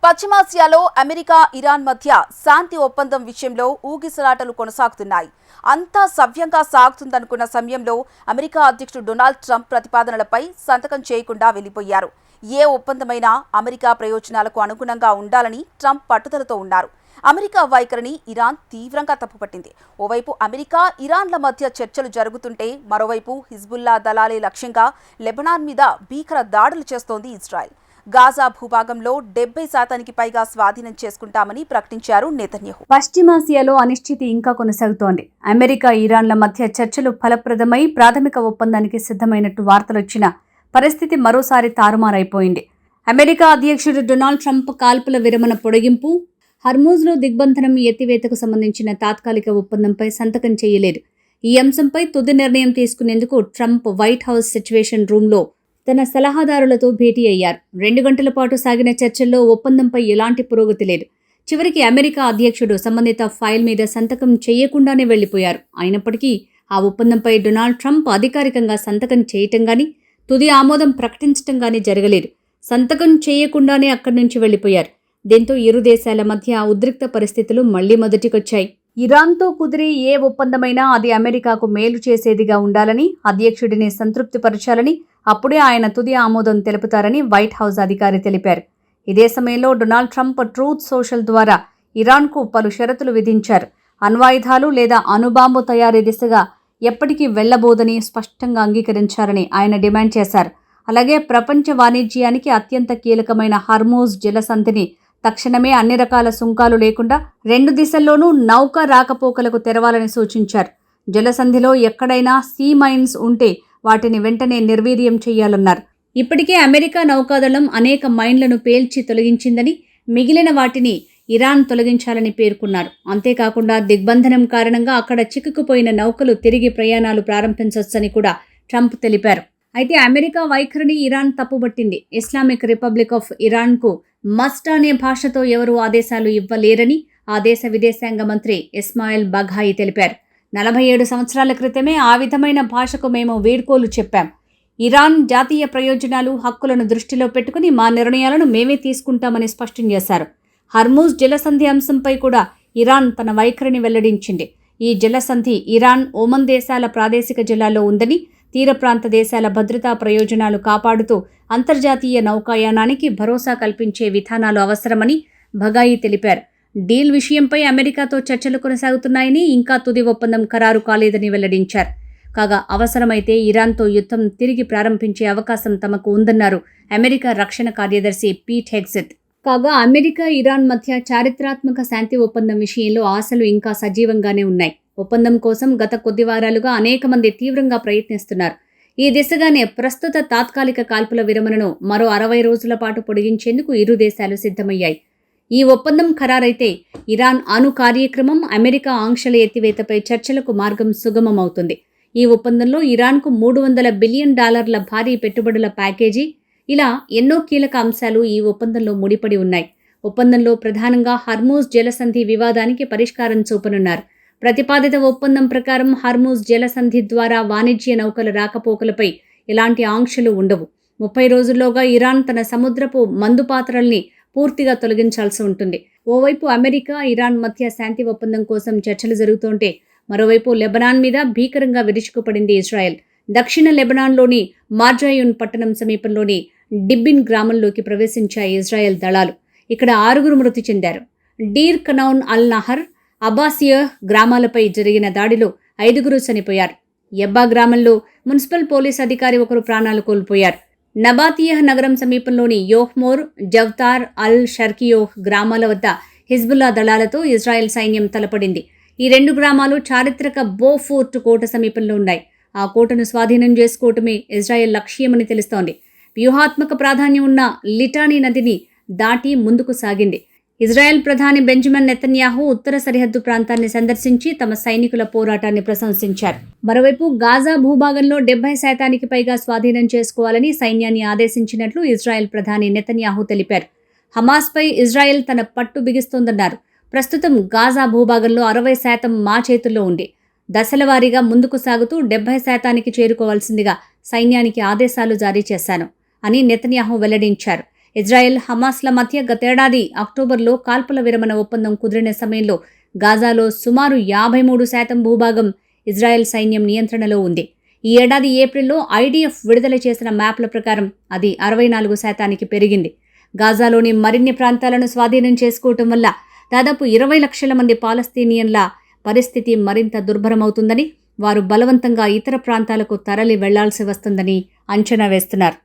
పశ్చిమాసియాలో America, Iran మధ్య శాంతి ఒప్పందం విషయంలో ఊగిసలాటలు కొనసాగుతున్నాయి. అంతా సవ్యంగా సాగుతుందనుకున్న సమయంలో అమెరికా అధ్యక్షుడు డొనాల్డ్ ట్రంప్ ప్రతిపాదనలపై సంతకం చేయకుండా వెళ్లిపోయారు. ఏ ఒప్పందమైనా అమెరికా ప్రయోజనాలకు అనుగుణంగా ఉండాలని ట్రంప్ పట్టుదలతో ఉన్నారు. అమెరికా వైఖరిని ఇరాన్ తీవ్రంగా తప్పుపట్టింది. ఓవైపు అమెరికా, ఇరాన్ల మధ్య చర్చలు జరుగుతుంటే మరోవైపు హిజ్బుల్లా దళాలే లక్ష్యంగా లెబనాన్ మీద భీకర దాడులు చేస్తోంది ఇజ్రాయెల్. గాజా భూభాగంలో 70% పైగా స్వాధీనం చేసుకుంటామని ప్రకటించారు నెతన్యాహు. పశ్చిమాసియాలో అనిశ్చితి ఇంకా కొనసాగుతోంది. అమెరికా, ఇరాన్ల మధ్య చర్చలు ఫలప్రదమై ప్రాథమిక ఒప్పందానికి సిద్ధమైనట్టు వార్తలొచ్చిన పరిస్థితి మరోసారి తారుమారైపోయింది. అమెరికా అధ్యక్షుడు డొనాల్డ్ ట్రంప్ కాల్పుల విరమణ పొడిగింపు, హర్మూజ్లో దిగ్బంధనం ఎత్తివేతకు సంబంధించిన తాత్కాలిక ఒప్పందంపై సంతకం చేయలేదు. ఈ అంశంపై తుది నిర్ణయం తీసుకునేందుకు ట్రంప్ వైట్ హౌస్ సిచ్యువేషన్ రూమ్లో తన సలహాదారులతో భేటీ అయ్యారు. 2 గంటల పాటు సాగిన చర్చల్లో ఒప్పందంపై ఎలాంటి పురోగతి లేదు. చివరికి అమెరికా అధ్యక్షుడు సంబంధిత ఫైల్ మీద సంతకం చేయకుండానే వెళ్లిపోయారు. అయినప్పటికీ ఆ ఒప్పందంపై డొనాల్డ్ ట్రంప్ అధికారికంగా సంతకం చేయటం గానీ, తుది ఆమోదం ప్రకటించటం గానీ జరగలేదు. సంతకం చేయకుండానే అక్కడి నుంచి వెళ్లిపోయారు. దీంతో ఇరు దేశాల మధ్య ఉద్రిక్త పరిస్థితులు మళ్లీ మొదటికొచ్చాయి. ఇరాన్తో కుదిరే ఏ ఒప్పందమైనా అది అమెరికాకు మేలు చేసేదిగా ఉండాలని, అధ్యక్షుడిని సంతృప్తిపరచాలని, అప్పుడే ఆయన తుది ఆమోదం తెలుపుతారని వైట్ హౌస్ అధికారి తెలిపారు. ఇదే సమయంలో డొనాల్డ్ ట్రంప్ ట్రూత్ సోషల్ ద్వారా ఇరాన్కు పలు షరతులు విధించారు. అణ్వాయుధాలు లేదా అణుబాంబు తయారీ దిశగా ఎప్పటికీ వెళ్లబోదని స్పష్టంగా అంగీకరించారని ఆయన డిమాండ్ చేశారు. అలాగే ప్రపంచ వాణిజ్యానికి అత్యంత కీలకమైన హర్మూజ్ జలసంధిని తక్షణమే అన్ని రకాల సుంకాలు లేకుండా 2 దిశల్లోనూ నౌక రాకపోకలకు తెరవాలని సూచించారు. జలసంధిలో ఎక్కడైనా సీ మైన్స్ ఉంటే వాటిని వెంటనే నిర్వీర్యం చేయాలన్నారు. ఇప్పటికే అమెరికా నౌకాదళం అనేక మైన్లను పేల్చి తొలగించిందని, మిగిలిన వాటిని ఇరాన్ తొలగించాలని పేర్కొన్నారు. అంతేకాకుండా దిగ్బంధనం కారణంగా అక్కడ చిక్కుకుపోయిన నౌకలు తిరిగి ప్రయాణాలు ప్రారంభించవచ్చని కూడా ట్రంప్ తెలిపారు. అయితే అమెరికా వైఖరిని ఇరాన్ తప్పుబట్టింది. ఇస్లామిక్ రిపబ్లిక్ ఆఫ్ ఇరాన్కు మస్ట్ అనే భాషతో ఎవరూ ఆదేశాలు ఇవ్వలేరని ఆ దేశ విదేశాంగ మంత్రి ఇస్మాయిల్ బఘాయి తెలిపారు. 47 సంవత్సరాల క్రితమే ఆ విధమైన భాషకు మేము వీడ్కోలు చెప్పాం. ఇరాన్ జాతీయ ప్రయోజనాలు, హక్కులను దృష్టిలో పెట్టుకుని మా నిర్ణయాలను మేమే తీసుకుంటామని స్పష్టం చేశారు. హర్మూజ్ జలసంధి అంశంపై కూడా ఇరాన్ తన వైఖరిని వెల్లడించింది. ఈ జలసంధి ఇరాన్, ఒమన్ దేశాల ప్రాదేశిక జలాల్లో ఉందని, తీర ప్రాంత దేశాల భద్రతా ప్రయోజనాలు కాపాడుతూ అంతర్జాతీయ నౌకాయానానికి భరోసా కల్పించే విధానాలు అవసరమని బఘాయి తెలిపారు. డీల్ విషయంపై అమెరికాతో చర్చలు కొనసాగుతున్నాయని, ఇంకా తుది ఒప్పందం ఖరారు కాలేదని వెల్లడించారు. కాగా అవసరమైతే ఇరాన్తో యుద్ధం తిరిగి ప్రారంభించే అవకాశం తమకు ఉందన్నారు అమెరికా రక్షణ కార్యదర్శి పీట్ హెగ్సెట్. కాగా అమెరికా, ఇరాన్ మధ్య చారిత్రాత్మక శాంతి ఒప్పందం విషయంలో ఆశలు ఇంకా సజీవంగానే ఉన్నాయి. ఒప్పందం కోసం గత కొద్ది వారాలుగా అనేక మంది తీవ్రంగా ప్రయత్నిస్తున్నారు. ఈ దిశగానే ప్రస్తుత తాత్కాలిక కాల్పుల విరమణను మరో 60 రోజుల పాటు పొడిగించేందుకు ఇరు దేశాలు సిద్ధమయ్యాయి. ఈ ఒప్పందం ఖరారైతే ఇరాన్ అణు కార్యక్రమం, అమెరికా ఆంక్షల ఎత్తివేతపై చర్చలకు మార్గం సుగమమవుతుంది. ఈ ఒప్పందంలో ఇరాన్కు $300 బిలియన్ భారీ పెట్టుబడుల ప్యాకేజీ, ఇలా ఎన్నో కీలక అంశాలు ఈ ఒప్పందంలో ముడిపడి ఉన్నాయి. ఒప్పందంలో ప్రధానంగా హర్మూజ్ జలసంధి వివాదానికి పరిష్కారం చూపనున్నారు. ప్రతిపాదిత ఒప్పందం ప్రకారం హర్మూజ్ జలసంధి ద్వారా వాణిజ్య నౌకల రాకపోకలపై ఎలాంటి ఆంక్షలు ఉండవు. 30 రోజుల్లోగా ఇరాన్ తన సముద్రపు మందుపాత్రల్ని పూర్తిగా తొలగించాల్సి ఉంటుంది. ఓవైపు అమెరికా, ఇరాన్ మధ్య శాంతి ఒప్పందం కోసం చర్చలు జరుగుతుంటే మరోవైపు లెబనాన్ మీద భీకరంగా విరుచుకుపడింది ఇజ్రాయెల్. దక్షిణ లెబనాన్లోని మార్జాయున్ పట్టణం సమీపంలోని డిబ్బిన్ గ్రామంలోకి ప్రవేశించాయి ఇజ్రాయెల్ దళాలు. ఇక్కడ 6 మృతి చెందారు. డీర్ కనౌన్ అల్ నహర్, అబ్బాసియహ్ గ్రామాలపై జరిగిన దాడిలో 5 చనిపోయారు. యబ్బా గ్రామంలో మున్సిపల్ పోలీస్ అధికారి ఒకరు ప్రాణాలు కోల్పోయారు. నబాతియహ్ నగరం సమీపంలోని యోహ్మోర్, జవ్తార్ అల్ షర్కియోహ్ గ్రామాల వద్ద హిజ్బుల్లా దళాలతో ఇజ్రాయెల్ సైన్యం తలపడింది. ఈ 2 గ్రామాలు చారిత్రక బోఫోర్ట్ కోట సమీపంలో ఉన్నాయి. ఆ కోటను స్వాధీనం చేసుకోవటమే ఇజ్రాయెల్ లక్ష్యమని తెలుస్తోంది. వ్యూహాత్మక ప్రాధాన్యం ఉన్న లిటానీ నదిని దాటి ముందుకు సాగింది. ఇజ్రాయెల్ ప్రధాని బెంజమిన్ నెతన్యాహు ఉత్తర సరిహద్దు ప్రాంతాన్ని సందర్శించి తమ సైనికుల పోరాటాన్ని ప్రశంసించారు. మరోవైపు గాజా భూభాగంలో 70% పైగా స్వాధీనం చేసుకోవాలని సైన్యాన్ని ఆదేశించినట్లు ఇజ్రాయెల్ ప్రధాని నెతన్యాహు తెలిపారు. హమాస్పై ఇజ్రాయెల్ తన పట్టు బిగిస్తోందన్నారు. ప్రస్తుతం గాజా భూభాగంలో 60% మా చేతుల్లో ఉంది. దశలవారీగా ముందుకు సాగుతూ 70% చేరుకోవాల్సిందిగా సైన్యానికి ఆదేశాలు జారీ చేశాను అని నెతన్యాహు వెల్లడించారు. ఇజ్రాయెల్ హమాస్ల మధ్య గతేడాది అక్టోబర్లో కాల్పుల విరమణ ఒప్పందం కుదిరిన సమయంలో గాజాలో సుమారు 53% భూభాగం ఇజ్రాయెల్ సైన్యం నియంత్రణలో ఉంది. ఈ ఏడాది ఏప్రిల్లో ఐడిఎఫ్ విడుదల చేసిన మ్యాప్ల ప్రకారం అది 64%కి పెరిగింది. గాజాలోని మరిన్ని ప్రాంతాలను స్వాధీనం చేసుకోవటం వల్ల దాదాపు 20 లక్షల మంది పాలస్తీనియన్ల పరిస్థితి మరింత దుర్భరమవుతుందని, వారు బలవంతంగా ఇతర ప్రాంతాలకు తరలి వెళ్లాల్సి వస్తుందని అంచనా వేస్తున్నారు.